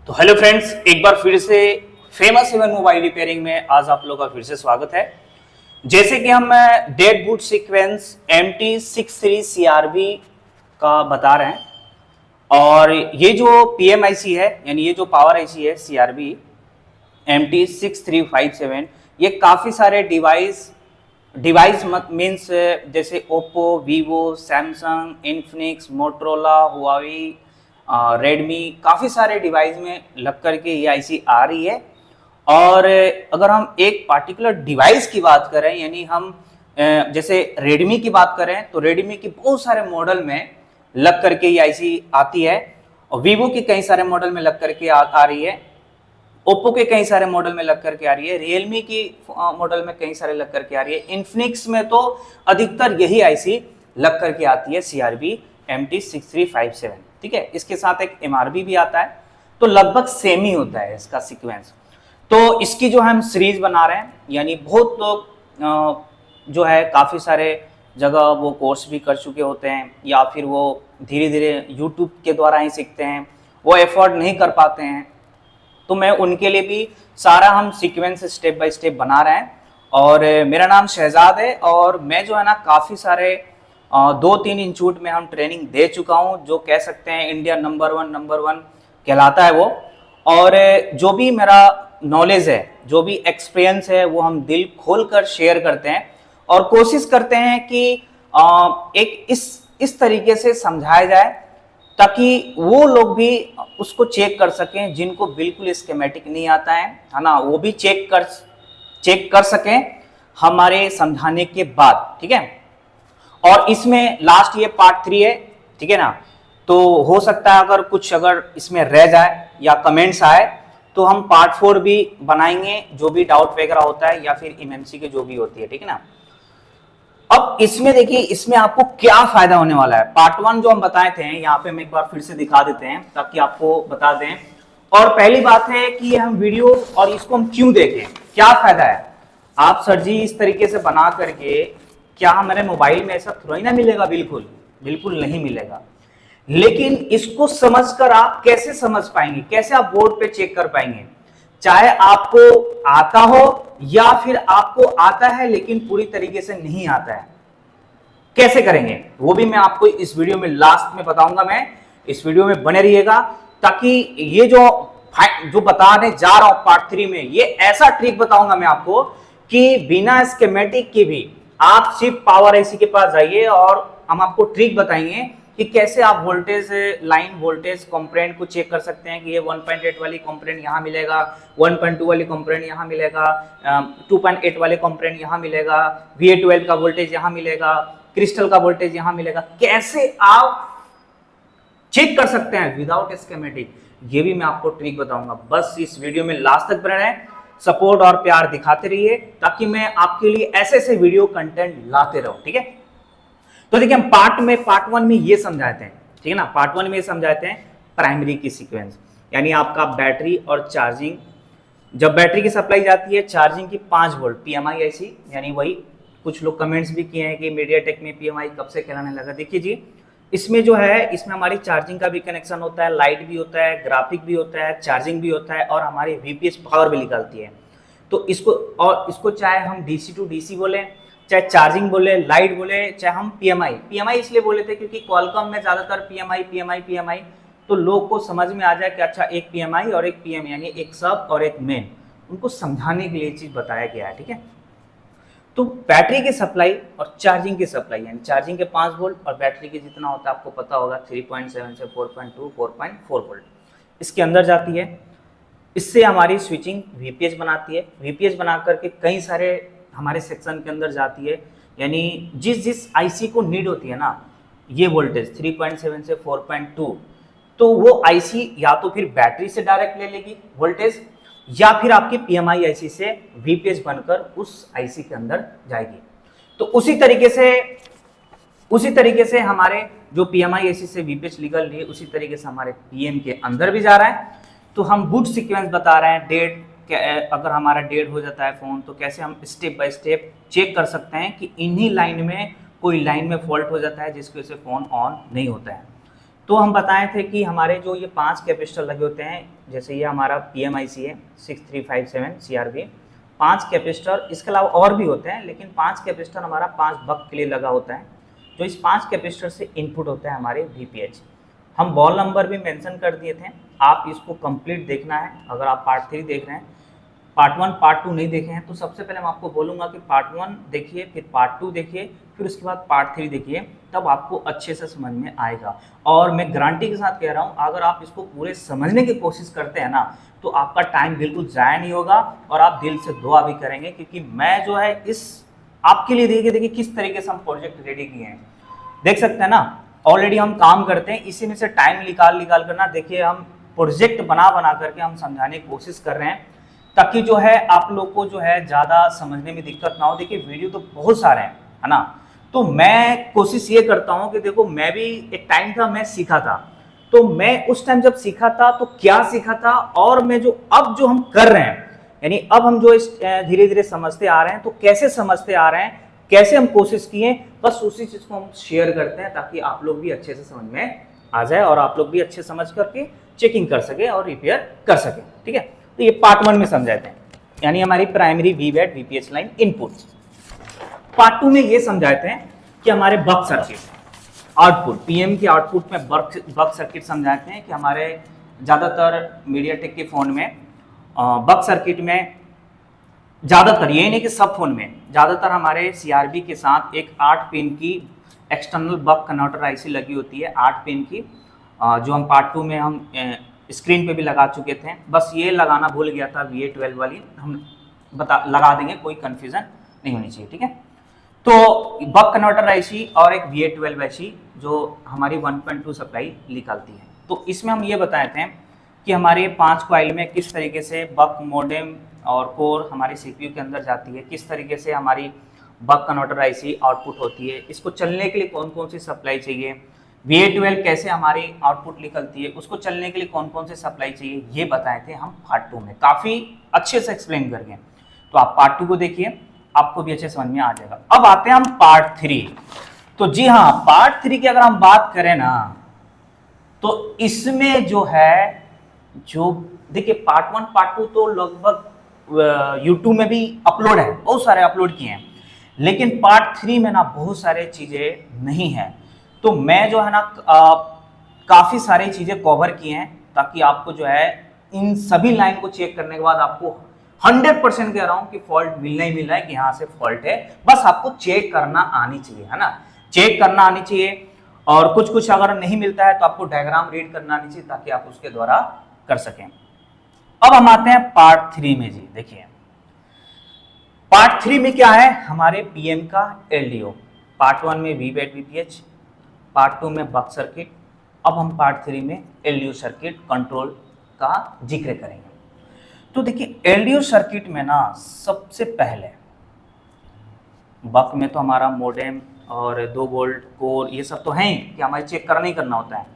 तो hello friends, एक बार फिर से फेमस इवन मोबाइल रिपेयरिंग में आज आप लोगों का फिर से स्वागत है। जैसे कि हम डेड बूट सीक्वेंस MT63CRB का बता रहे हैं और ये जो PMIC है यानी ये जो पावर आईसी है CRB MT6357, ये काफ़ी सारे डिवाइस मीन्स जैसे Oppo, Vivo, Samsung, Infinix, Motorola, Huawei, Redmi, काफ़ी सारे डिवाइस में लग करके ये आईसी आ रही है। और अगर हम एक पार्टिकुलर डिवाइस की बात करें यानी हम जैसे रेडमी की बात करें तो रेडमी के बहुत सारे मॉडल में लग करके ये आईसी आती है और वीवो के कई सारे मॉडल में लग करके आ रही है, ओप्पो के कई सारे मॉडल में लग करके आ रही है, रियलमी की मॉडल में कई सारे लग करके आ रही है, इन्फिनिक्स में तो अधिकतर यही आईसी लग करके आती है CRB MT6357। ठीक है, इसके साथ एक MRB भी आता है, तो लगभग सेम ही होता है इसका सीक्वेंस। तो इसकी जो हम सीरीज बना रहे हैं यानी बहुत लोग जो है काफ़ी सारे जगह वो कोर्स भी कर चुके होते हैं या फिर वो धीरे धीरे यूट्यूब के द्वारा ही सीखते हैं, वो एफर्ट नहीं कर पाते हैं, तो मैं उनके लिए भी सारा हम सीक्वेंस स्टेप बाय स्टेप बना रहे हैं। और मेरा नाम शहजाद है और मैं जो है ना काफ़ी सारे 2-3 इंस्टीट्यूट में हम ट्रेनिंग दे चुका हूँ, जो कह सकते हैं इंडिया नंबर वन कहलाता है वो। और जो भी मेरा नॉलेज है, जो भी एक्सपीरियंस है, वो हम दिल खोल कर शेयर करते हैं और कोशिश करते हैं कि एक इस तरीके से समझाया जाए ताकि वो लोग भी उसको चेक कर सकें जिनको बिल्कुल स्कीमेटिक नहीं आता है ना, वो भी चेक कर सकें हमारे समझाने के बाद। ठीक है, और इसमें लास्ट ये पार्ट 3 है, ठीक है ना। तो हो सकता है अगर इसमें रह जाए या कमेंट्स आए तो हम पार्ट 4 भी बनाएंगे, जो भी डाउट वगैरह होता है या फिर MMC के जो भी होती है, ठीक है ना। अब इसमें देखिए, इसमें आपको क्या फायदा होने वाला है। पार्ट 1 जो हम बताए थे यहाँ पे हम एक बार फिर से दिखा देते हैं ताकि आपको बता दें। और पहली बात है कि ये हम वीडियो और इसको हम क्यों देखें, क्या फायदा है। आप सर जी इस तरीके से बना करके क्या हमारे मोबाइल में ऐसा थोड़ा ही ना मिलेगा, बिल्कुल नहीं मिलेगा। लेकिन इसको समझकर आप कैसे समझ पाएंगे, कैसे आप बोर्ड पे चेक कर पाएंगे, चाहे आपको आता हो या फिर आपको आता है लेकिन पूरी तरीके से नहीं आता है, कैसे करेंगे वो भी मैं आपको इस वीडियो में लास्ट में बताऊंगा। मैं इस वीडियो में बने रहिएगा ताकि ये जो बताने जा रहा हूं पार्ट 3 में, ये ऐसा ट्रिक बताऊंगा मैं आपको कि बिना स्कीमेटिक के भी आप सिर्फ पावर आईसी के पास जाइए और हम आपको ट्रिक बताएंगे कि कैसे आप वोल्टेज लाइन, वोल्टेज कंपोनेंट को चेक कर सकते हैं कि ये 1.8 वाली कंपोनेंट यहाँ मिलेगा, 1.2 वाली कंपोनेंट यहाँ मिलेगा, 2.8 वाले कंपोनेंट यहाँ मिलेगा, VA12 का वोल्टेज यहाँ मिलेगा, क्रिस्टल का वोल्टेज यहाँ मिलेगा। कैसे आप चेक कर सकते हैं विदाउट स्कीमेटिक, ये भी मैं आपको ट्रिक बताऊंगा। बस इस वीडियो में लास्ट तक बने रहें, सपोर्ट और प्यार दिखाते रहिए ताकि मैं आपके लिए ऐसे वीडियो कंटेंट लाते रहूं। ठीक है, तो देखिए हम पार्ट 1 में ये समझाते हैं, ठीक है ना। पार्ट 1 में ये समझाते हैं प्राइमरी की सीक्वेंस, यानी आपका बैटरी और चार्जिंग। जब बैटरी की सप्लाई जाती है, चार्जिंग की 5 वोल्ट PMI IC, यानी वही कुछ लोग कमेंट्स भी किए हैं कि मीडियाटेक में PMI कब से कहलाने लगा। देखिए जी, इसमें जो है इसमें हमारी चार्जिंग का भी कनेक्शन होता है, लाइट भी होता है, ग्राफिक भी होता है, चार्जिंग भी होता है और हमारी VPH पावर भी निकालती है। तो इसको चाहे हम DC टू DC बोले, चाहे चार्जिंग बोले, लाइट बोले, चाहे हम PMI इसलिए बोले थे क्योंकि क्वालकॉम में ज्यादातर PMI, तो लोग को समझ में आ जाए कि अच्छा एक PMI और एक PM यानी एक सब और एक मेन, उनको समझाने के लिए चीज बताया गया है। ठीक है, तो बैटरी की सप्लाई और चार्जिंग की सप्लाई, यानी चार्जिंग के 5 वोल्ट और बैटरी के जितना होता है आपको पता होगा 3.7 से 4.2 4.4 वोल्ट इसके अंदर जाती है। इससे हमारी स्विचिंग VPH बनाती है, VPH बना करके कई सारे हमारे सेक्शन के अंदर जाती है, यानी जिस IC को नीड होती है ना ये वोल्टेज 3.7 से 4.2, तो वो IC या तो फिर बैटरी से डायरेक्ट ले लेगी वोल्टेज या फिर आपकी PMI IC से VPH बनकर उस IC के अंदर जाएगी। तो उसी तरीके से हमारे जो PMI IC से VPH निकल रही है उसी तरीके से हमारे PM के अंदर भी जा रहा है। तो हम बूट सीक्वेंस बता रहे हैं, डेड अगर हमारा डेड हो जाता है फ़ोन तो कैसे हम स्टेप बाय स्टेप चेक कर सकते हैं कि इन्हीं लाइन में कोई लाइन में फॉल्ट हो जाता है जिसकी वजह से फ़ोन ऑन नहीं होता है। तो हम बताए थे कि हमारे जो ये 5 कैपेसिटर लगे होते हैं, जैसे ये हमारा PMIC है 6357 CRB, 5 कैपेसिटर, इसके अलावा और भी होते हैं लेकिन 5 कैपेसिटर हमारा 5 बक के लिए लगा होता है, जो इस 5 कैपेसिटर से इनपुट होता है हमारे VPH। हम बॉल नंबर भी मेंशन कर दिए थे, आप इसको कंप्लीट देखना है। अगर आप पार्ट 3 देख रहे हैं, पार्ट 1 पार्ट 2 नहीं देखे हैं तो सबसे पहले मैं आपको बोलूँगा कि पार्ट 1 देखिए, फिर पार्ट 2 देखिए, फिर उसके बाद पार्ट 3 देखिए, तब आपको अच्छे से समझ में आएगा। और मैं गारंटी के साथ कह रहा हूँ, अगर आप इसको पूरे समझने की कोशिश करते हैं ना तो आपका टाइम बिल्कुल ज़ाया नहीं होगा और आप दिल से दुआ भी करेंगे, क्योंकि मैं जो है इस आपके लिए देखिए किस तरीके से हम प्रोजेक्ट रेडी किए हैं। देख सकते हैं ना, ऑलरेडी हम काम करते हैं, इसी में से टाइम निकाल कर ना देखिए हम प्रोजेक्ट बना करके हम समझाने की कोशिश कर रहे हैं, ताकि जो है आप लोग को जो है ज़्यादा समझने में दिक्कत ना हो। देखिए वीडियो तो बहुत सारे हैं, है ना, तो मैं कोशिश ये करता हूँ कि देखो मैं भी एक टाइम था मैं सीखा था, तो मैं उस टाइम जब सीखा था तो क्या सीखा था, और मैं जो अब जो हम कर रहे हैं, यानी अब हम जो इस धीरे धीरे समझते आ रहे हैं, तो कैसे समझते आ रहे हैं, कैसे हम कोशिश किए, बस उसी चीज़ को हम शेयर करते हैं ताकि आप लोग भी अच्छे से समझ में आ जाए और आप लोग भी अच्छे समझ करके चेकिंग कर सके और रिपेयर कर सके। ठीक है, तो ये पार्ट 1 में समझाते हैं, यानी हमारी primary VBAT VPH line input. Part 2 में ये समझाते हैं कि हमारे बक सर्किट आउटपुट, PM के आउटपुट में बक सर्किट समझाते हैं कि हमारे ज़्यादातर मीडियाटेक के फ़ोन में बक सर्किट में ज़्यादातर, ये नहीं कि सब फोन में, ज़्यादातर हमारे CRB के साथ एक 8 पिन की एक्सटर्नल बक कन्वर्टर IC लगी होती है, 8 पिन की, जो हम पार्ट 2 में हम स्क्रीन पे भी लगा चुके थे। बस ये लगाना भूल गया था, VA12 वाली हम लगा देंगे, कोई कन्फ्यूज़न नहीं होनी चाहिए। ठीक है, तो बक कन्वर्टर IC और एक VA12 IC जो हमारी 1.2 सप्लाई निकालती है। तो इसमें हम ये बताए थे कि हमारे 5 कॉइल में किस तरीके से बक मोडेम और कोर हमारी CPU के अंदर जाती है, किस तरीके से हमारी बक कन्वर्टर IC आउटपुट होती है, इसको चलने के लिए कौन कौन सी सप्लाई चाहिए, VA12 कैसे हमारी आउटपुट निकलती है, उसको चलने के लिए कौन कौन से सप्लाई चाहिए, ये बताए थे हम पार्ट 2 में, काफ़ी अच्छे से एक्सप्लेन करके। तो आप पार्ट 2 को देखिए, आपको भी अच्छे समझ में आ जाएगा। अब आते हैं हम पार्ट 3। तो जी हाँ, पार्ट 3 की अगर हम बात करें ना, तो इसमें जो है, जो देखिए पार्ट 1 पार्ट 2 तो लगभग YouTube में भी अपलोड है, बहुत सारे अपलोड किए हैं, लेकिन पार्ट 3 में ना बहुत सारे चीज़ें नहीं हैं। तो मैं जो है ना काफ़ी सारी चीज़ें कवर किए हैं, ताकि आपको जो है इन सभी लाइन को चेक करने के बाद आपको 100% कह रहा हूँ कि फॉल्ट मिलना ही मिलना है, कि यहाँ से फॉल्ट है, बस आपको चेक करना आनी चाहिए, है ना, चेक करना आनी चाहिए। और कुछ कुछ अगर नहीं मिलता है तो आपको डायग्राम रीड करना आनी चाहिए, ताकि आप उसके द्वारा कर सकें। अब हम आते हैं पार्ट 3 में जी। देखिए पार्ट 3 में क्या है, हमारे PM का LDO, पार्ट 1 में VBAT VPH, पार्ट 2 में बक सर्किट, अब हम पार्ट 3 में LDO सर्किट कंट्रोल का जिक्र करेंगे। तो देखिए LDO सर्किट में ना सबसे पहले, बक में तो हमारा मोडेम और 2 वोल्ट कोर ये सब तो हैं कि हमारे चेक करना ही करना होता है।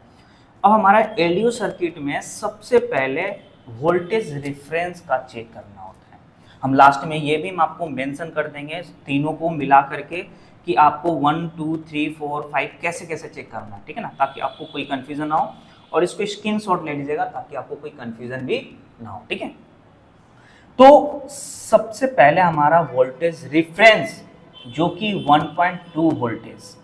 अब हमारा LDO सर्किट में सबसे पहले वोल्टेज रेफरेंस का चेक करना होता है। हम लास्ट में ये भी हम आपको मेंशन कर देंगे तीनों को मिला करके, कि आपको 1 2 3 4 5 कैसे कैसे चेक करना है, ठीक है ना, ताकि आपको कोई कंफ्यूजन ना हो। और इसको स्क्रीनशॉट ले लीजिएगा ताकि आपको कोई कंफ्यूजन भी ना हो, ठीक है। तो सबसे पहले हमारा वोल्टेज रेफरेंस, जो कि 1.2 वोल्टेज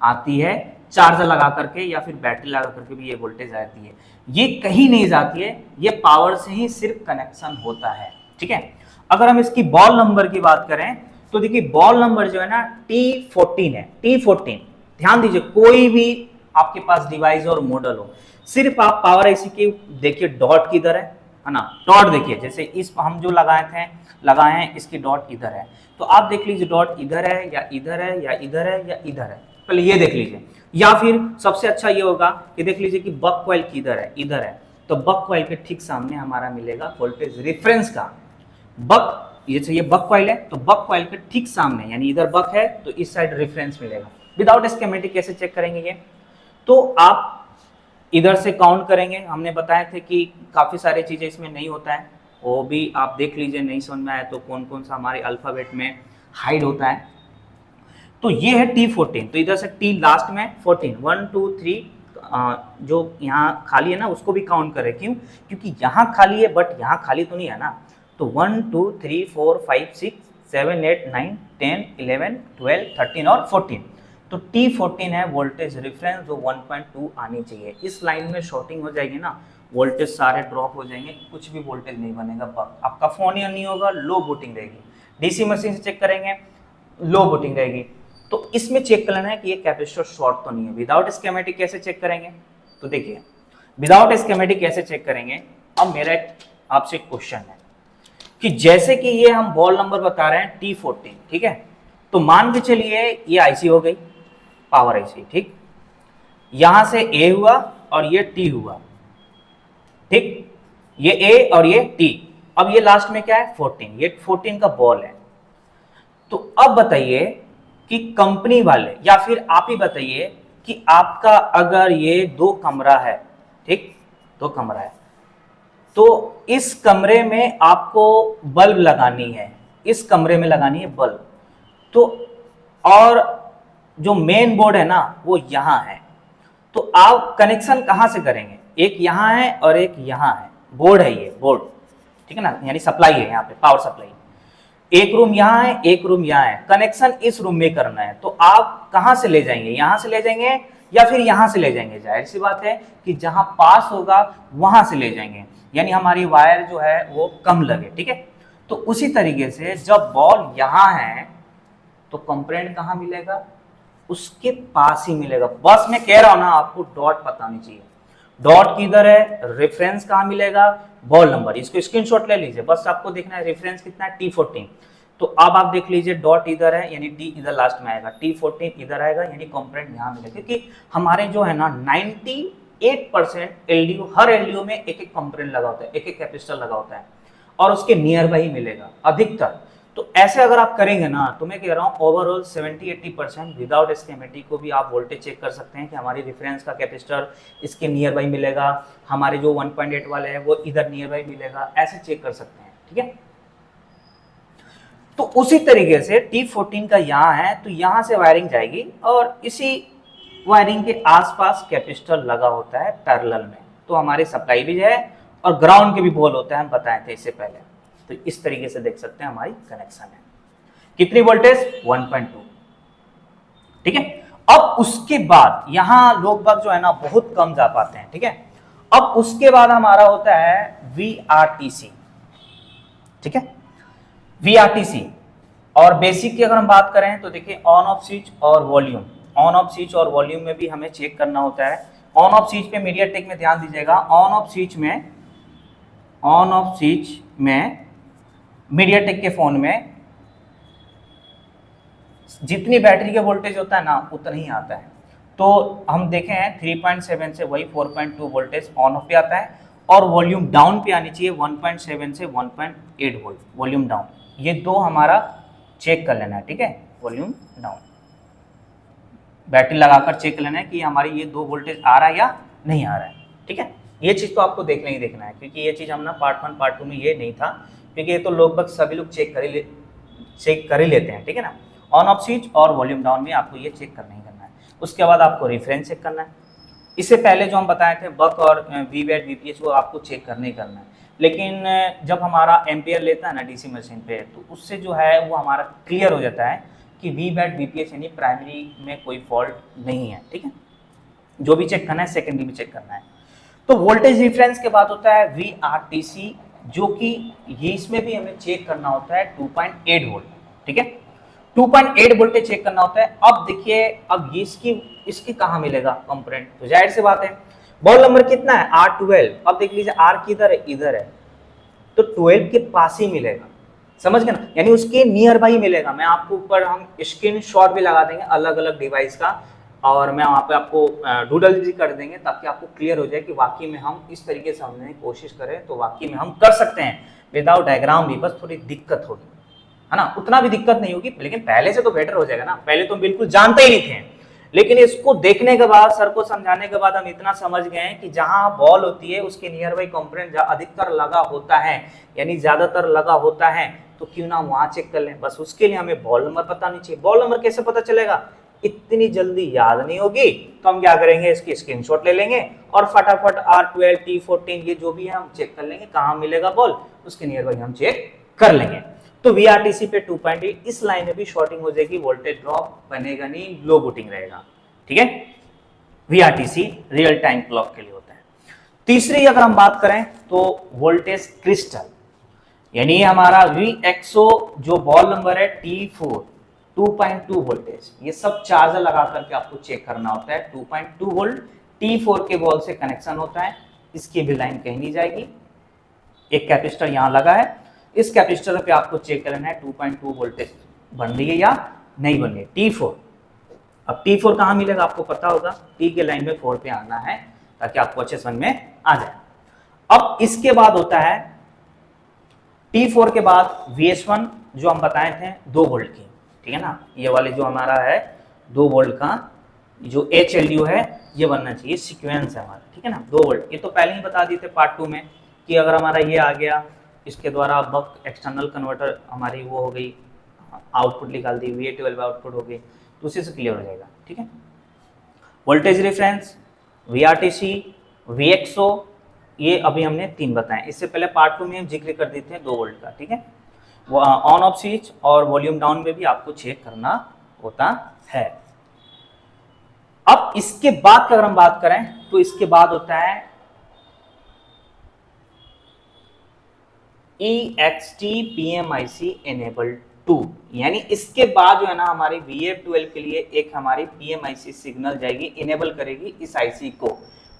आती है, चार्जर लगा करके या फिर बैटरी लगा करके भी ये वोल्टेज आती है, ये कहीं नहीं जाती है, ये पावर से ही सिर्फ कनेक्शन होता है, ठीक है। अगर हम इसकी बॉल नंबर की बात करें तो देखिए बॉल नंबर जो है ना T14 है, T14। ध्यान दीजिए, कोई भी आपके पास डिवाइस और मॉडल हो, सिर्फ आप पावर IC की देखिए डॉट किधर है ना, डॉट देखिए, जैसे इस हम जो लगाए हैं इसकी डॉट इधर है, तो आप देख लीजिए डॉट इधर है या इधर है या इधर है या इधर है, पहले ये देख लीजिए। या फिर सबसे अच्छा ये होगा कि देख लीजिए कि बक कॉइल किधर है, इधर है, तो बक कॉइल के ठीक सामने हमारा मिलेगा वोल्टेज रेफरेंस का। बक ये बक कॉइल है तो बक कॉइल के ठीक सामने, यानी इधर बक है तो इस साइड रेफरेंस मिलेगा। विदाउट स्कीमेटिक कैसे चेक करेंगे ये, तो आप इधर से काउंट करेंगे। हमने बताए थे कि काफ़ी सारी चीज़ें इसमें नहीं होता है, वो भी आप देख लीजिए, नहीं समझ में आया तो कौन कौन सा हमारे अल्फ़ाबेट में हाइड होता है। तो ये है T14, तो इधर से T लास्ट में 14, 1 2 3 जो यहाँ खाली है ना उसको भी काउंट करें। क्यों? क्योंकि यहाँ खाली है बट यहाँ खाली तो नहीं है ना। तो 1 2 3 4 5 6 7 8 9 10 11 12 13 और 14, तो T14 है वोल्टेज रेफरेंस जो 1.2 आनी चाहिए। इस लाइन में शॉर्टिंग हो जाएगी ना, वोल्टेज सारे ड्रॉप हो जाएंगे, कुछ भी वोल्टेज नहीं बनेगा, आपका फोन या नहीं होगा, लो बूटिंग रहेगी। डीसी मशीन से चेक करेंगे, लो बूटिंग रहेगी। तो इसमें चेक कर लेना है कि ये कैपेसिटर शॉर्ट तो नहीं है। विदाउट स्कीमेटिक कैसे चेक करेंगे? तो देखिए विदाउट स्कीमेटिक कैसे चेक करेंगे। अब मेरा आपसे क्वेश्चन है कि जैसे कि ये हम बॉल नंबर बता रहे हैं T14, ठीक है, तो मान के चलिए ये आईसी हो गई, पावर आईसी, ठीक, यहां से ए हुआ और ये टी हुआ, ठीक, ये ए और ये टी। अब ये लास्ट में क्या है? 14, ये 14 का बॉल है। तो अब बताइए कि कंपनी वाले या फिर आप ही बताइए कि आपका अगर ये 2 कमरा है, ठीक, 2 कमरा है, तो इस कमरे में आपको बल्ब लगानी है, इस कमरे में लगानी है बल्ब, तो और जो मेन बोर्ड है ना वो यहां है, तो आप कनेक्शन कहां से करेंगे? एक यहां है और एक यहां है, बोर्ड है ये बोर्ड, ठीक है ना, यानी सप्लाई है यहाँ पे, पावर सप्लाई। एक रूम यहाँ है, एक रूम यहाँ है, कनेक्शन इस रूम में करना है, तो आप कहां से ले जाएंगे? यहां से ले जाएंगे या फिर यहां से ले जाएंगे? जाहिर सी बात है कि जहां पास होगा वहां से ले जाएंगे, यानी हमारी वायर जो है वो कम लगे, ठीक है। तो उसी तरीके से जब बॉल यहां है तो कंपोनेंट कहां मिलेगा? उसके पास ही मिलेगा। बस मैं कह रहा हूं ना, आपको डॉट पता नहीं चाहिए, डॉट किधर है, रेफरेंस कहां मिलेगा, बॉल नंबर, इसको स्क्रीनशॉट ले लीजिए, बस आपको देखना है रेफरेंस कितना है, T14। तो अब आप देख लीजिए डॉट इधर है यानी टी इधर लास्ट में आएगा, T14 इधर आएगा यानी कंपोनेंट यहां मिलेगा, क्योंकि हमारे जो है ना 98% एलडीओ, हर एलडीओ में एक एक कंपोनेंट लगा होता है, एक एक कैपेसिटर लगा होता है और उसके नियर बाई मिलेगा अधिकतर। तो ऐसे अगर आप करेंगे ना, तो मैं कह रहा हूँ ओवरऑल 70-80% विदाउट स्कीमेटिक को भी आप वोल्टेज चेक कर सकते हैं कि हमारी रेफरेंस का कैपेसिटर इसके नियर बाई मिलेगा, हमारे जो 1.8 वाले हैं वो इधर नियर बाई मिलेगा, ऐसे चेक कर सकते हैं, ठीक है। तो उसी तरीके से T14 का यहाँ है, तो यहाँ से वायरिंग जाएगी और इसी वायरिंग के आसपास कैपेसिटर लगा होता है पैरेलल में, तो हमारी सप्लाई भी है और ग्राउंड के भी बॉल होता है, हम बताए थे इससे पहले। तो इस तरीके से देख सकते हैं हमारी कनेक्शन है। कितनी वोल्टेज? 1.2, ठीक है। अब उसके बाद यहां लोग बाग जो है ना बहुत कम जा पाते हैं, ठीक है। अब उसके बाद हमारा होता है VRTC, ठीक है, VRTC। और बेसिक की अगर हम बात करें तो देखिए ऑन ऑफ स्विच और वॉल्यूम, ऑन ऑफ स्विच और वॉल्यूम में भी हमें चेक करना होता है। ऑन ऑफ स्विच पे मीडियाटेक में ध्यान दीजिएगा, ऑन ऑफ स्विच में मीडियाटेक के फोन में जितनी बैटरी के वोल्टेज होता है ना उतना ही आता है। तो हम देखें हैं 3.7 से वही 4.2 वोल्टेज ऑन ऑफ पे आता है और वॉल्यूम डाउन पे आनी चाहिए 1.7 से 1.8 वोल्ट वॉल्यूम डाउन। ये दो हमारा चेक कर लेना है, ठीक है, वॉल्यूम डाउन बैटरी लगाकर चेक कर लेना है कि हमारी ये 2 वोल्टेज आ रहा है या नहीं आ रहा है, ठीक है। ये चीज़ तो आपको देखना ही देखना है, क्योंकि ये चीज़ हम ना पार्ट 1 पार्ट 2 में ये नहीं था, क्योंकि ये तो लगभग सभी लोग चेक कर ही लेते हैं, ठीक है ना। ऑन ऑफ स्विच और वॉल्यूम डाउन में आपको ये चेक करना ही करना है। उसके बाद आपको रेफरेंस चेक करना है। इससे पहले जो हम बताए थे बक और वीवैट वीपीएच वो आपको चेक करना ही करना है, लेकिन जब हमारा एम्पियर लेता है ना डीसी मशीन पे, तो उससे जो है वो हमारा क्लियर हो जाता है कि वीवैट वीपीएच यानी प्राइमरी में कोई फॉल्ट नहीं है, ठीक है। जो भी चेक करना है सेकेंडरी में चेक करना है। तो वोल्टेज रिफरेंस के बाद होता है VRTC, जो कि ये इसमें भी हमें चेक करना होता है 2.8 वोल्ट, ठीक है, 2.8 वोल्टेज चेक करना होता है। अब देखिए अब ये इसकी कहाँ मिलेगा कंपोनेंट, तो जाहिर सी बात है बॉल नंबर कितना है R12। अब देख लीजिए R किधर है, इधर है, तो 12 के पास ही मिलेगा, समझ गए ना, यानी उसके नियर बाई मिलेगा। मैं आपको ऊपर हम स्क्रीन शॉट भी लगा देंगे अलग अलग डिवाइस का, और मैं वहाँ पे आपको डूडल भी कर देंगे ताकि आपको क्लियर हो जाए कि वाकई में हम इस तरीके से समझने की कोशिश करें तो वाकई में हम कर सकते हैं विदाउट डायग्राम भी, बस थोड़ी दिक्कत होगी, है ना, उतना भी दिक्कत नहीं होगी, लेकिन पहले से तो बेटर हो जाएगा ना। पहले तो बिल्कुल जानते ही नहीं थे, लेकिन इसको देखने के बाद, सर को समझाने के बाद हम इतना समझ गए हैं कि जहां बॉल होती है उसके नियर बाई कंपोनेंट अधिकतर लगा होता है, यानी ज्यादातर लगा होता है, तो क्यों ना वहां चेक कर लें। बस उसके लिए हमें बॉल नंबर पता नहीं चाहिए। बॉल नंबर कैसे पता चलेगा? इतनी जल्दी याद नहीं होगी, तो हम क्या करेंगे, इसकी स्क्रीनशॉट ले लेंगे और फटाफट R12 T14 ये जो भी है हम चेक कर लेंगे, कहाँ मिलेगा बॉल, उसके नियर बाई हम चेक कर लेंगे। तो VRTC पे 2.8 इस लाइन में भी शॉर्टिंग हो जाएगी, वोल्टेज ड्रॉप बनेगा नहीं, लो बूटिंग रहेगा, ठीक है। VRTC रियल टाइम क्लॉक के लिए होता है। तीसरी अगर हम बात करें तो वोल्टेज क्रिस्टल, यानी हमारा VXO जो बॉल नंबर है T4 2.2 वोल्टेज, ये सब चार्जर लगा करके आपको चेक करना होता है। 2.2 वोल्ट T4 के बॉल से कनेक्शन होता है, इसकी भी लाइन कहीं नहीं जाएगी। एक कैपेसिटर यहाँ लगा है, इस कैपेसिटर पे आपको चेक करना है 2.2 वोल्टेज बन रही है या नहीं बन रही है, T4। अब T4 कहाँ मिलेगा आपको पता होगा, T के लाइन में 4 पे आना है ताकि आपको अच्छे समझ में आ जाए। अब इसके बाद होता है T4 के बाद VS1 जो हम बताए थे 2 वोल्ट की, ठीक है ना, ये वाले जो हमारा है 2 वोल्ट का जो HLU है ये बनना चाहिए, सीक्वेंस है हमारा, ठीक है ना, 2 वोल्ट। ये तो पहले ही बता दी थे पार्ट 2 में कि अगर हमारा ये आ गया, इसके द्वारा बक एक्सटर्नल कन्वर्टर हमारी वो हो गई, आउटपुट निकाल दी, VA12 आउटपुट हो गई, तो उसी से क्लियर हो जाएगा, ठीक है। वोल्टेज रेफरेंस, VRTC, VXO, ये अभी हमने 3 बताए, इससे पहले पार्ट 2 में हम जिक्र कर देते हैं 2 वोल्ट का, ठीक है। वो ऑन ऑफ स्विच और वॉल्यूम डाउन में भी आपको चेक करना होता है। अब इसके बाद अगर हम बात करें तो इसके बाद होता है EXT PMIC Enable 2, यानी इसके बाद जो है ना हमारी VF12 के लिए एक हमारी PMIC सिग्नल जाएगी, इनेबल करेगी इस आईसी को,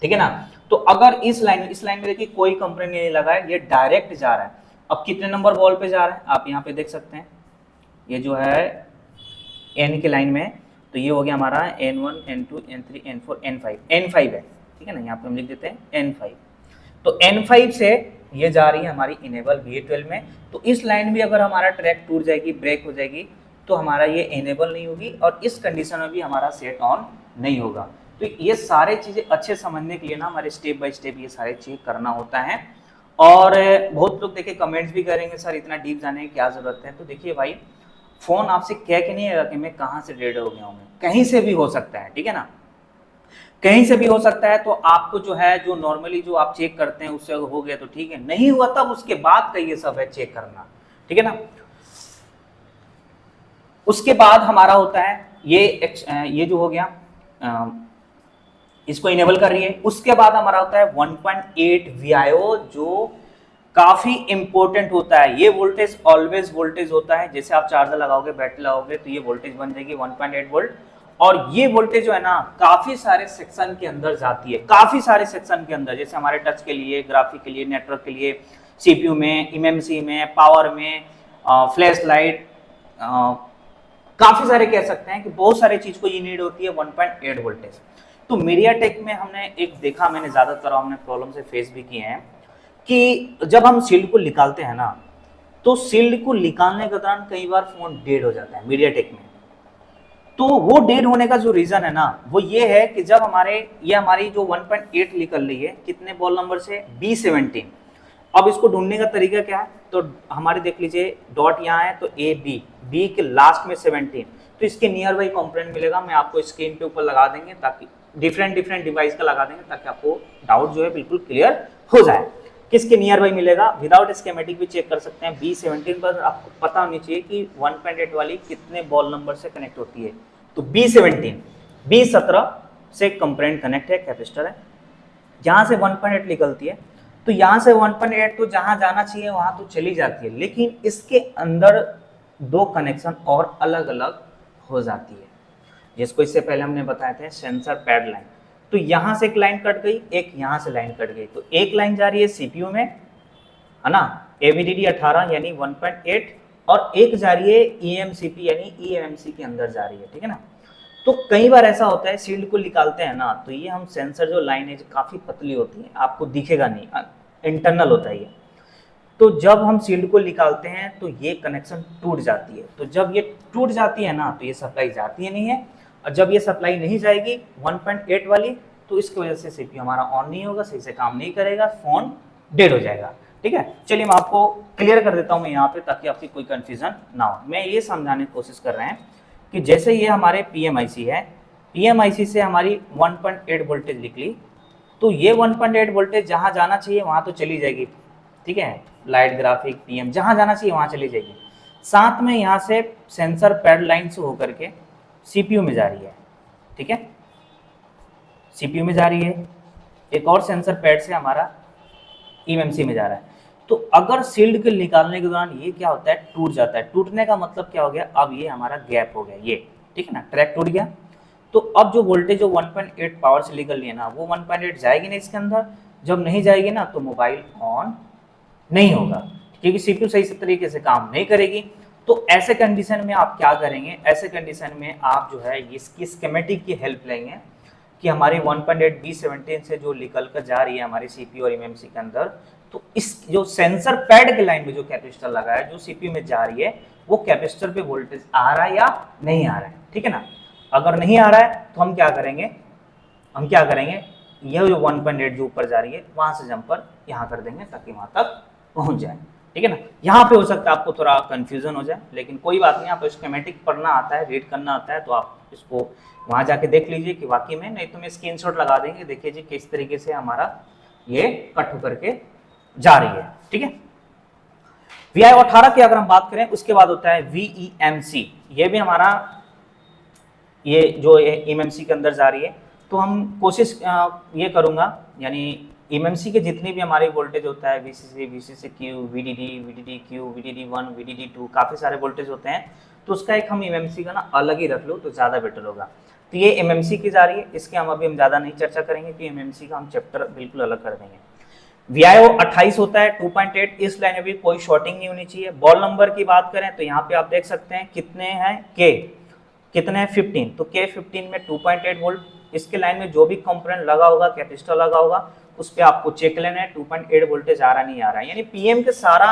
ठीक है ना। तो अगर इस लाइन में देखिए कोई कंपनी नहीं लगा है, ये डायरेक्ट जा रहा है। अब कितने नंबर बॉल पे जा रहा है आप यहाँ पे देख सकते हैं, ये जो है N की लाइन में, तो ये हो गया हमारा N1 N2 N3 N4 N5 है, ठीक है ना, यहाँ पे हम लिख देते हैं N5। तो N5 से ये जा रही है हमारी इनेबल VA12 में, तो इस लाइन भी अगर हमारा ट्रैक टूट जाएगी, ब्रेक हो जाएगी, तो हमारा ये इनेबल नहीं होगी और इस कंडीशन में भी हमारा सेट ऑन नहीं होगा। तो ये सारे चीज़ें अच्छे समझने के लिए ना हमारे स्टेप बाय स्टेप ये सारे चीज़ करना होता है। और बहुत लोग देखिए कमेंट्स भी करेंगे सर इतना डीप जाने की क्या ज़रूरत है, तो देखिए भाई फ़ोन आपसे कह के नहीं आएगा कि मैं कहाँ से डेड हो गया हूँ, मैं कहीं से भी हो सकता है, ठीक है ना, कहीं से भी हो सकता है। तो आपको जो है जो नॉर्मली जो आप चेक करते हैं उससे हो गया तो ठीक है, नहीं हुआ तब उसके बाद का ये सब है चेक करना, ठीक है ना। उसके बाद हमारा होता है ये जो हो गया इसको इनेबल कर रही है। उसके बाद हमारा होता है 1.8 VIO जो काफी इंपॉर्टेंट होता है। ये वोल्टेज ऑलवेज वोल्टेज होता है, जैसे आप चार्जर लगाओगे, बैटरी लगाओगे तो ये वोल्टेज बन जाएगी 1.8 वोल्ट। और ये वोल्टेज जो है ना काफी सारे सेक्शन के अंदर जाती है, काफी सारे सेक्शन के अंदर, जैसे हमारे टच के लिए, ग्राफिक के लिए, नेटवर्क के लिए, CPU में, MMC में, पावर में, फ्लैश लाइट, काफी सारे कह सकते हैं कि बहुत सारे चीज को ये नीड होती है 1.8 वोल्टेज। तो मीडियाटेक में हमने एक देखा, मैंने ज्यादातर हमने प्रॉब्लम से फेस भी किए हैं कि जब हम शील्ड को निकालते हैं ना, तो शील्ड को निकालने के दौरान कई बार फोन डेड हो जाता है मीडियाटेक में। तो वो डेड होने का जो रीजन है ना वो ये है कि जब हमारी जो 1.8 निकल रही है कितने बॉल नंबर से, B17। अब इसको ढूंढने का तरीका क्या है, तो हमारे देख लीजिए डॉट यहाँ है तो B के लास्ट में 17, तो इसके नियर बाई कॉम्पोनेंट मिलेगा, मैं आपको स्क्रीन पे ऊपर लगा देंगे ताकि डिफरेंट डिवाइस का लगा देंगे ताकि आपको डाउट जो है बिल्कुल क्लियर हो जाए। किसके नियर बाई मिलेगा, विदाउट स्कीमेटिक भी चेक कर सकते हैं। B17 पर आपको पता होनी चाहिए कि 1.8 वाली कितने बॉल नंबर से कनेक्ट होती है, तो B17, B17 से कंपोनेंट कनेक्ट है, कैपेसिटर है, जहां से 1.8 निकलती है, तो यहाँ से 1.8 तो जहां जाना चाहिए वहां तो चली जाती है, लेकिन इसके अंदर 2 कनेक्शन और अलग अलग हो जाती है, जिसको इससे पहले हमने बताए थे सेंसर पैड लाइन। तो यहाँ से एक लाइन कट गई, एक यहाँ से लाइन कट गई, तो एक लाइन जा रही है CPU में, है ना, AVDD 18 यानी 1.8, और एक जा रही है EMCP यानी eMMC के अंदर जा रही है, ठीक है ना। तो कई बार ऐसा होता है शील्ड को निकालते हैं ना, तो ये हम सेंसर जो लाइन है काफ़ी पतली होती है, आपको दिखेगा नहीं, इंटरनल होता है ये। तो जब हम शील्ड को निकालते हैं तो ये कनेक्शन टूट जाती है, तो जब ये टूट जाती है ना तो ये सप्लाई जाती है नहीं है, और जब ये सप्लाई नहीं जाएगी 1.8 वाली तो इसकी वजह से CPU हमारा ऑन नहीं होगा, सही से काम नहीं करेगा, फोन डेड हो जाएगा, ठीक है। चलिए मैं आपको क्लियर कर देता हूँ मैं यहाँ पे, ताकि आपकी कोई कंफ्यूजन ना हो। मैं ये समझाने की कोशिश कर रहे हैं कि जैसे ये हमारे पीएमआईसी है, पीएमआईसी से हमारी 1.8 वोल्टेज निकली, तो ये 1.8 वोल्टेज जहां जाना चाहिए वहां तो चली जाएगी, ठीक है, लाइट ग्राफिक पीएम जहां जाना चाहिए वहां चली जाएगी। साथ में यहाँ से सेंसर पैड लाइन से होकर के सीपीयू में जा रही है, ठीक है, सीपीयू में जा रही है, एक और सेंसर पैड से हमारा ईएमसी में जा रहा है। तो अगर शील्ड के निकालने के दौरान ये क्या होता है, टूट जाता है। टूटने का मतलब क्या हो गया, अब ये हमारा गैप हो गया, ये ठीक है ना, ट्रैक टूट गया। तो अब जो वोल्टेज जो 1.8 पावर से निकल रही है ना, वो 1.8 जाएगी नहीं इसके अंदर। जब नहीं जाएगी ना तो मोबाइल ऑन नहीं होगा, क्योंकि सीपीयू सही से तरीके से काम नहीं करेगी। तो ऐसे कंडीशन में आप क्या करेंगे, ऐसे कंडीशन में आप जो है इसकी स्कीमेटिक की हेल्प लेंगे कि हमारी 1.8 B17 से जो निकल कर जा रही है हमारी सीपीयू और एमएमसी के अंदर, तो इस जो सेंसर पैड के लाइन में जो कैपेसिटर लगा है जो सीपीयू में जा रही है, वो कैपेसिटर पे वोल्टेज आ रहा है या नहीं आ रहा है, ठीक है ना। अगर नहीं आ रहा है तो हम क्या करेंगे, यह जो 1.8 जो ऊपर जा रही है वहां से जंपर यहाँ कर देंगे ताकि वहां तक पहुंच जाए, ठीक है ना। यहाँ पे हो सकता है आपको थोड़ा कंफ्यूजन हो जाए, लेकिन कोई बात नहीं, आपको स्कीमेटिक पढ़ना आता है, रीड करना आता है, तो आप इसको वहां जाके देख लीजिए कि वाकई में, नहीं तो मैं स्क्रीनशॉट लगा देंगे, देखिए जी किस तरीके से हमारा ये कट होकर के जा रही है, ठीक है। VIO 18 की अगर हम बात करें, उसके बाद होता है VEMC, ये भी हमारा ये जो एमएमसी के अंदर जा रही है। तो हम कोशिश ये करूंगा, यानी एमएमसी के जितनी भी हमारी वोल्टेज होता है, VCC, VCC-Q, VDD, VDD-Q, VDD-1, VDD-2, काफी सारे वोल्टेज होते हैं, तो उसका एक हम एमएमसी का ना अलग ही रख लो तो ज्यादा बेटर होगा। तो ये एमएमसी की जा रही है, इसके हम अभी ज्यादा नहीं चर्चा करेंगे कि एमएमसी का हम चैप्टर बिल्कुल अलग कर देंगे। VIO 28 होता है 2.8, इस लाइन में भी कोई शॉर्टिंग नहीं होनी चाहिए। बॉल नंबर की बात करें तो यहाँ पे आप देख सकते हैं कितने हैं, कितने हैं 15, तो K15 में 2.8 वोल्ट, इसके लाइन में जो भी कंपोनेंट लगा होगा, कैपेसिटर लगा होगा, उस पे आपको चेक लेना है 2.8 वोल्टेज आ रहा नहीं आ रहा है, यानी पीएम के सारा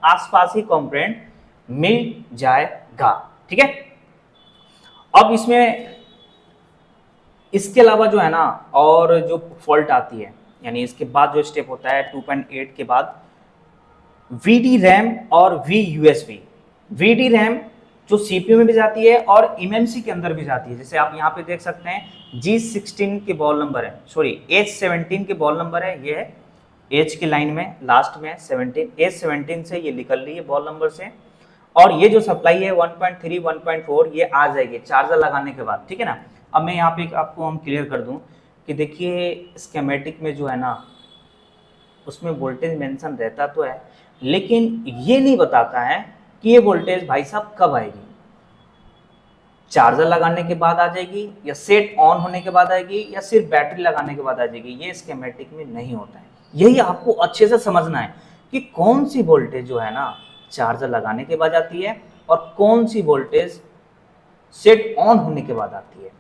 आसपास ही कंपोनेंट मिल जाएगा, ठीक है। अब इसमें इसके अलावा जो है ना और जो फॉल्ट आती है, यानी इसके बाद जो स्टेप होता है 2.8 के बाद VD रैम और VUSB। VD रैम जो सीपीयू में भी जाती है और एमएमसी के अंदर भी जाती है, जैसे आप यहाँ पे देख सकते हैं G16 के बॉल नंबर है, सॉरी H17 के बॉल नंबर है, ये है H की लाइन में लास्ट में 17, H17 से ये निकल रही है बॉल नंबर से, और ये जो सप्लाई है 1.3 1.4 ये आ जाएगी चार्जर लगाने के बाद, ठीक है ना। अब मैं यहाँ पे आपको हम क्लियर कर दूं कि देखिए स्कीमेटिक में जो है ना उसमें वोल्टेज मेंशन रहता तो है, लेकिन ये नहीं बताता है कि ये वोल्टेज भाई साहब कब आएगी, चार्जर लगाने के बाद आ जाएगी या सेट ऑन होने के बाद आएगी या सिर्फ बैटरी लगाने के बाद आ जाएगी, ये स्कीमेटिक में नहीं होता है। यही आपको अच्छे से समझना है कि कौन सी वोल्टेज जो है ना चार्जर लगाने के बाद आती है और कौन सी वोल्टेज सेट ऑन होने के बाद आती है,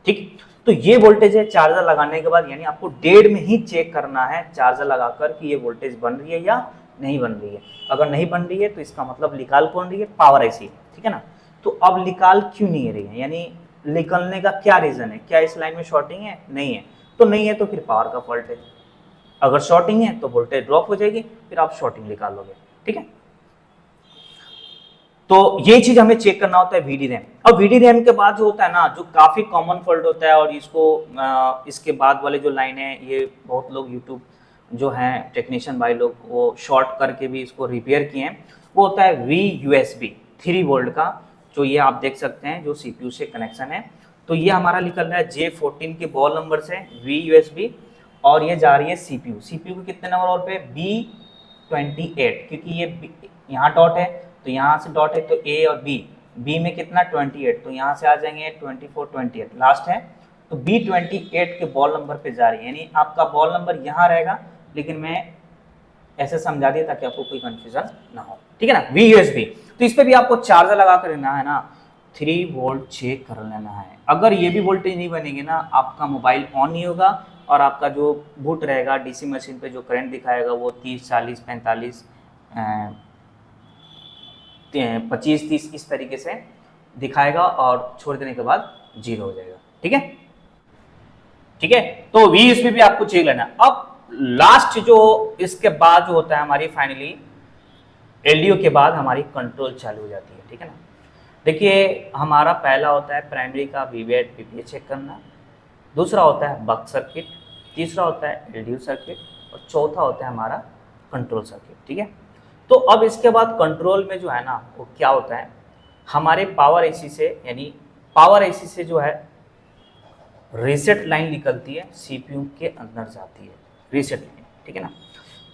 ठीक। तो ये वोल्टेज है चार्जर लगाने के बाद, यानी आपको डेढ़ में ही चेक करना है चार्जर लगाकर कि ये वोल्टेज बन रही है या नहीं बन रही है। अगर नहीं बन रही है तो इसका मतलब निकाल कौन रही है, पावर ऐसी, ठीक है ना। तो अब निकाल क्यों नहीं रही है, यानी निकलने का क्या रीजन है, क्या इस लाइन में शॉर्टिंग है, नहीं है, तो नहीं है तो फिर पावर का फॉल्ट है। अगर शॉर्टिंग है तो वोल्टेज ड्रॉप हो जाएगी, फिर आप शॉर्टिंग निकालोगे, ठीक है। तो ये चीज हमें चेक करना होता है VD रैम। अब VD रैम के बाद जो होता है ना, जो काफी कॉमन फॉल्ट होता है, और इसको इसके बाद वाले जो लाइन है ये बहुत लोग यूट्यूब जो हैं टेक्नीशियन भाई लोग वो शॉर्ट करके भी इसको रिपेयर किए हैं, वो होता है VUSB 3 वोल्ट का, जो ये आप देख सकते हैं जो CPU से कनेक्शन है। तो ये हमारा निकल रहा है J14 के बॉल नंबर से VUSB, और ये जा रही है CPU के कितने नंबर और पे, B28, क्योंकि ये यहाँ डॉट है तो यहाँ से डॉट है, तो A और B में कितना 28, तो यहाँ से आ जाएंगे 24 28 लास्ट है, तो B28 के बॉल नंबर पे जा रही है, यानी आपका बॉल नंबर यहाँ रहेगा, लेकिन मैं ऐसे समझा दिया ताकि आपको कोई कंफ्यूजन ना हो, ठीक है ना। VUSB, तो इस पे भी आपको चार्जर लगा कर लेना है ना, 3 वोल्ट चेक कर लेना है। अगर ये भी वोल्टेज नहीं बनेगी ना, आपका मोबाइल ऑन नहीं होगा, और आपका जो बूट रहेगा डीसी मशीन पे जो करंट दिखाएगा वो 30 40 45 25 30 इस तरीके से दिखाएगा, और छोड़ देने के बाद 0 हो जाएगा, ठीक है, ठीक है। तो VUSB भी आपको चेक लेना। अब लास्ट जो इसके बाद जो होता है हमारी फाइनली LDO के बाद हमारी कंट्रोल चालू हो जाती है, ठीक है ना। देखिए हमारा पहला होता है प्राइमरी का वीवीआई पीपीए चेक करना, दूसरा होता है बक सर्किट, तीसरा होता है एलडीयू सर्किट और चौथा होता है हमारा कंट्रोल सर्किट। ठीक है, तो अब इसके बाद कंट्रोल में जो है ना वो क्या होता है, हमारे पावर एसी से, यानी पावर एसी से जो है रीसेट लाइन निकलती है, सीपीयू के अंदर जाती है रीसेट लाइन। ठीक है ना,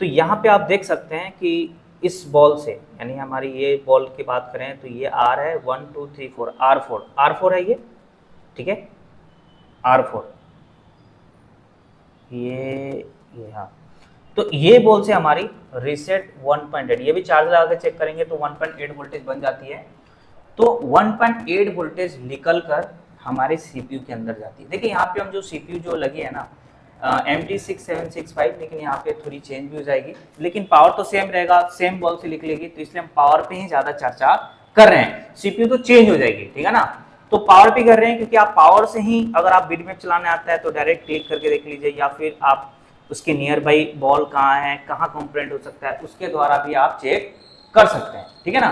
तो यहाँ पे आप देख सकते हैं कि इस बॉल से, यानी हमारी ये बॉल की बात करें तो ये आर है, 1 2 3 4, R4 है ये। ठीक है, R4 ये हाँ, तो ये बॉल से हमारी रीसेट 1.8, ये भी चार्ज लगा के चेक करेंगे तो 1.8 वोल्टेज बन जाती है। तो 1.8 वोल्टेज निकल कर हमारे सीपीयू के अंदर जाती है। देखिए यहाँ पे हम जो सीपीयू जो लगी है ना MT6765, लेकिन यहाँ पे थोड़ी चेंज भी हो जाएगी, लेकिन पावर तो सेम रहेगा, सेम बॉल से निकलेगी, तो इसलिए हम पावर पे ही ज्यादा चर्चा कर रहे हैं। सीपीयू तो चेंज हो जाएगी, ठीक है ना, तो पावर पे कर रहे हैं क्योंकि आप पावर से ही, अगर आप बिटमैप चलाने आता है तो डायरेक्ट क्लिक करके देख लीजिए, या फिर आप उसके नियर बाई बॉल कहाँ है, कहाँ कंप्लेंट हो सकता है, उसके द्वारा भी आप चेक कर सकते हैं। ठीक है ना,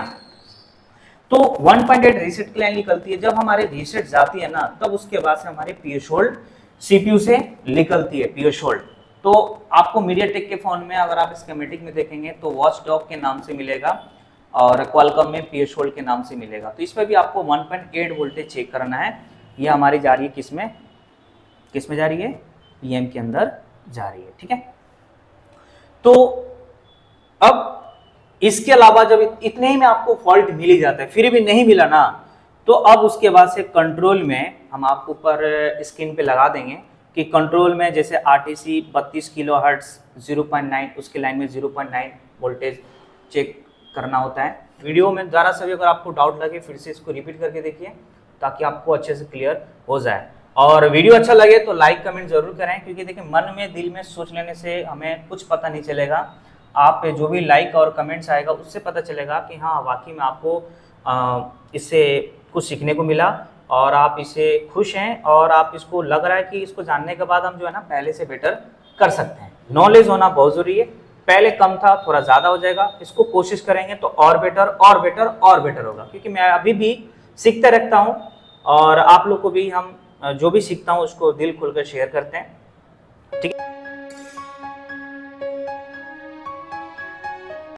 तो 1.8 रीसेट की लाइन निकलती है। जब हमारे रीसेट जाती है ना, तब उसके बाद से हमारी पीएस होल्ड सीपीयू से निकलती है, पीएस होल्ड। तो आपको मीडियाटेक के फोन में अगर आप स्कीमेटिक में देखेंगे तो वॉचडॉग के नाम से मिलेगा और क्वालकॉम में पीएस होल्ड के नाम से मिलेगा। तो इस पर भी आपको 1.8 वोल्टेज चेक करना है। ये हमारी जा रही है किसमें जा रही है, पीएम के अंदर जा रही है। ठीक है, तो अब इसके अलावा जब इतने ही में आपको फॉल्ट मिल ही जाता है, फिर भी नहीं मिला ना, तो अब उसके बाद से कंट्रोल में हम आपको ऊपर स्क्रीन पे लगा देंगे कि कंट्रोल में जैसे आरटीसी 32 किलोहर्ट्ज 0.9, उसके लाइन में 0.9 वोल्टेज चेक करना होता है। वीडियो में ज़रा सा भी अगर आपको डाउट लगे फिर से इसको रिपीट करके देखिए ताकि आपको अच्छे से क्लियर हो जाए। और वीडियो अच्छा लगे तो लाइक कमेंट जरूर करें, क्योंकि देखिए मन में दिल में सोच लेने से हमें कुछ पता नहीं चलेगा। आप जो भी लाइक और कमेंट्स आएगा उससे पता चलेगा कि हाँ वाकई में आपको इससे कुछ सीखने को मिला और आप इससे खुश हैं, और आप इसको लग रहा है कि इसको जानने के बाद हम जो है ना पहले से बेटर कर सकते हैं। नॉलेज होना बहुत ज़रूरी है, पहले कम था थोड़ा ज़्यादा हो जाएगा, इसको कोशिश करेंगे तो और बेटर और बेटर और बेटर होगा, क्योंकि मैं अभी भी सीखते रहता हूँ और आप लोग को भी हम जो भी सीखता हूँ उसको दिल खुलकर शेयर करते हैं। ठीक है।